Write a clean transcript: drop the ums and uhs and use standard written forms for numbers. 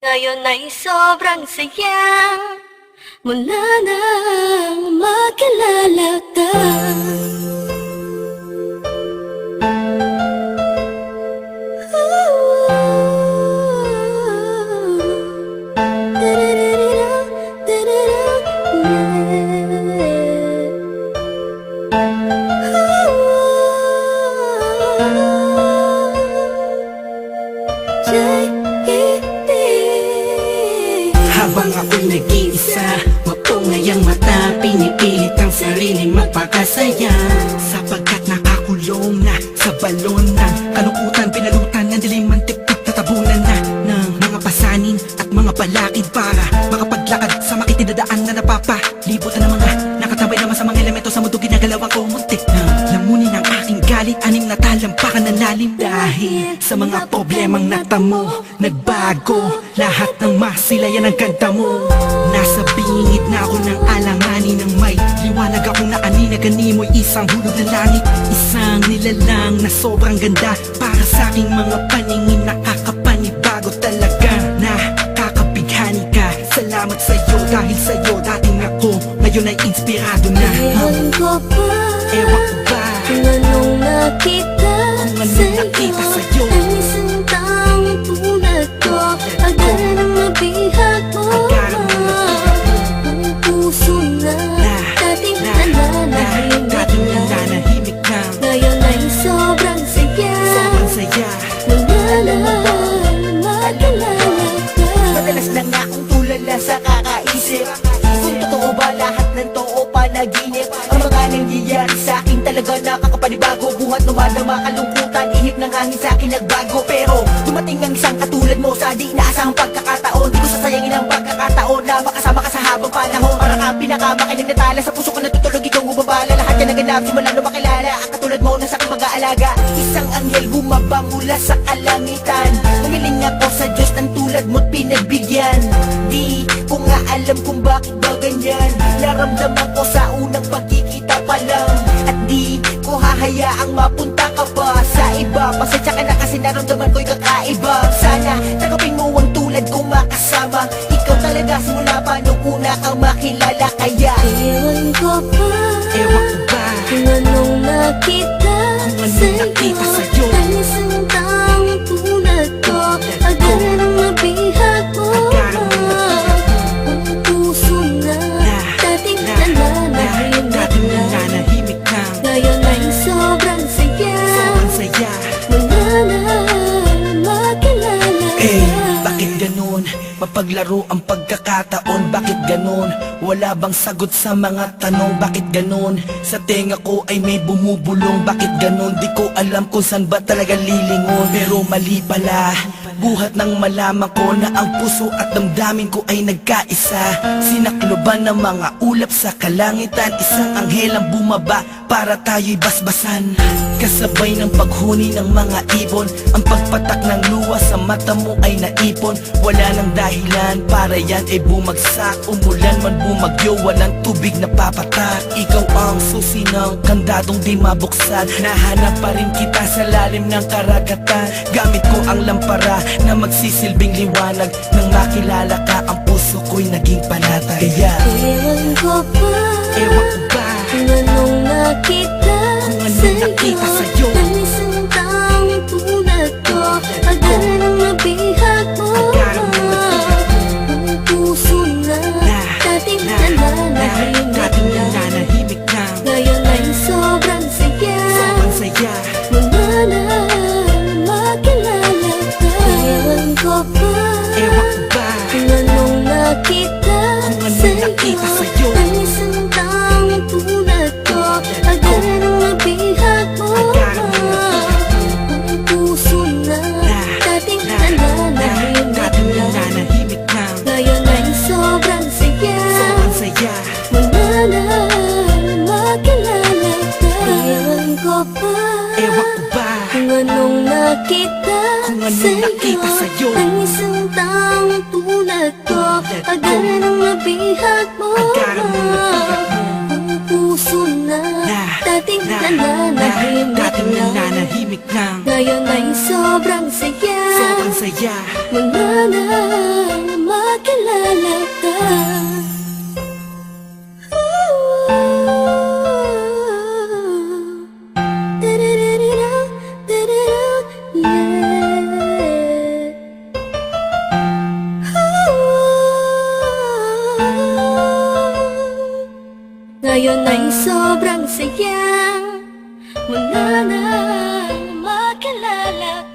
Ngayon ay sobrang saya mula nang makilala ka. Habang ako'y nag-iisa, mapungay ang mata, pinipilit ang sarili magpakasaya. Sapagkat nakakulong na sa balon ng kalungkutan, pinalutan ng dilim ang tipik na tabunan na ng mga pasanin at mga balakid para makapaglakad sa makitidadaan na napapalibutan ng mga nakatabay naman sa mga elemento sa mundo. Ginagalawan ko muntik na lamunin ang aking galit, anim na talampakan ng lalim. Dahil sa mga problemang natamo, nagbago lahat ng masilayan ang ganda mo. Nasa bingit na ako ng alanganin ng may liwanag akong naani na ganimoy isang hulog na langit. Isang nilalang na sobrang ganda para sa aking mga paningin, nakakapanibago talaga. Nakakabighani ka, salamat sa'yo, dahil sa'yo dating ako ngayon ay inspirado na. Ewan ko ba, Ewan ko ba kung anong nakita sa'yo, ang isang taong tulad ko. Agad ang mabihag mo, ang puso na dating nananahimik na. ngayon ay sobrang saya Sobrang saya. mula nang makilala ka. Madalas na nga akong tulala sa kakaisip kung totoo ba lahat ng to o panaginip. Ang mga nangyayari sa akin talaga nakakapanibago. Buhat lumadama kalungkutan, ihip ng hangin sa akin nagbago. Pero dumating ang isang katulad mo sa di inaasahang pagkakataon. Di ko sasayangin ang pagkakataon na makasama ka sa habang panahon. Parang ang pinakamakinig na tala sa puso ko natutulog, ikaw bumabala. Lahat yan naganap simula nung makilala ang katulad mo na sa aking mag-aalaga. Isang anghel bumaba mula sa kalangitan. Umiling ako sa Diyos ng tulad mo't pinagbigyan. Di ko nga alam kung bakit ba ganyan. Naramdaman ko sa unang pagkikita pa lang. At di ko hahayaang mapunta ka pa sa iba. Pasensya ka na kasi naramdaman ko'y kakaiba. Sana tanggapin mo ang tulad kong makasama. Ikaw talaga simula pa nung una kang makilala. Kaya Ewan ko ba, Ewan ko ba kung anong nakita sa'yo ang isang taong tulad ko. Agad ang mabihag mo, ang puso na dating nananahimik na. Ngayon ay sobrang saya Sobrang saya. mula nang makilala Bakit ganun? Mapaglaro ang pagkakataon. Bakit ganun? Wala bang sagot sa mga tanong? Bakit ganun? Sa tenga ko ay may bumubulong. Bakit ganun? Di ko alam kung saan ba talaga lilingon. Pero mali pala, buhat nang malaman ko na ang puso at damdamin ko ay nagkaisa. Sinakloban ng mga ulap sa kalangitan. Isang anghel ang bumaba para tayo'y basbasan. Kasabay ng paghuni ng mga ibon, ang pagpatak ng luha sa mata mo ay naipon. Wala nang dahilan para yan ay bumagsak. Umulan man bumagyo, walang tubig na papatak. Ikaw ang susi ng kandadong di mabuksan. Nahanap pa rin kita sa lalim ng karagatan. Gamit ko ang lampara na magsisilbing liwanag. Nang makilala ka, ang puso ko'y naging panatag. Kaya Ewan ko ba, ewan ko ba kung anong nakita sa'yo ang isang taong tulad ko. Agad ang mabihag mo, ang puso na dating nananahimik na. ngayon ay sobrang saya Sobrang saya. mula nang makilala ka. Ewan ko ba, Ewan ko ba kung anong nakita sa'yo ang isang taong tulad ko. Agad ang mabihag mo, ang puso na dating nananahimik na. ngayon ay sobrang saya Sobrang saya. mula nang makilala ka. Ewan ko ba, Ewan ko ba kung anong nakita sa'yo ang isang taong tulad ko. Agad ang mabihag mo, ang puso na dating nananahimik na. nananahimik na. Ngayon ay sobrang saya sobrang saya. Wala na makilala ka. Da-da-da-da-da, da-da-da, yeah. Ngayon ay sobrang saya, wala na makilala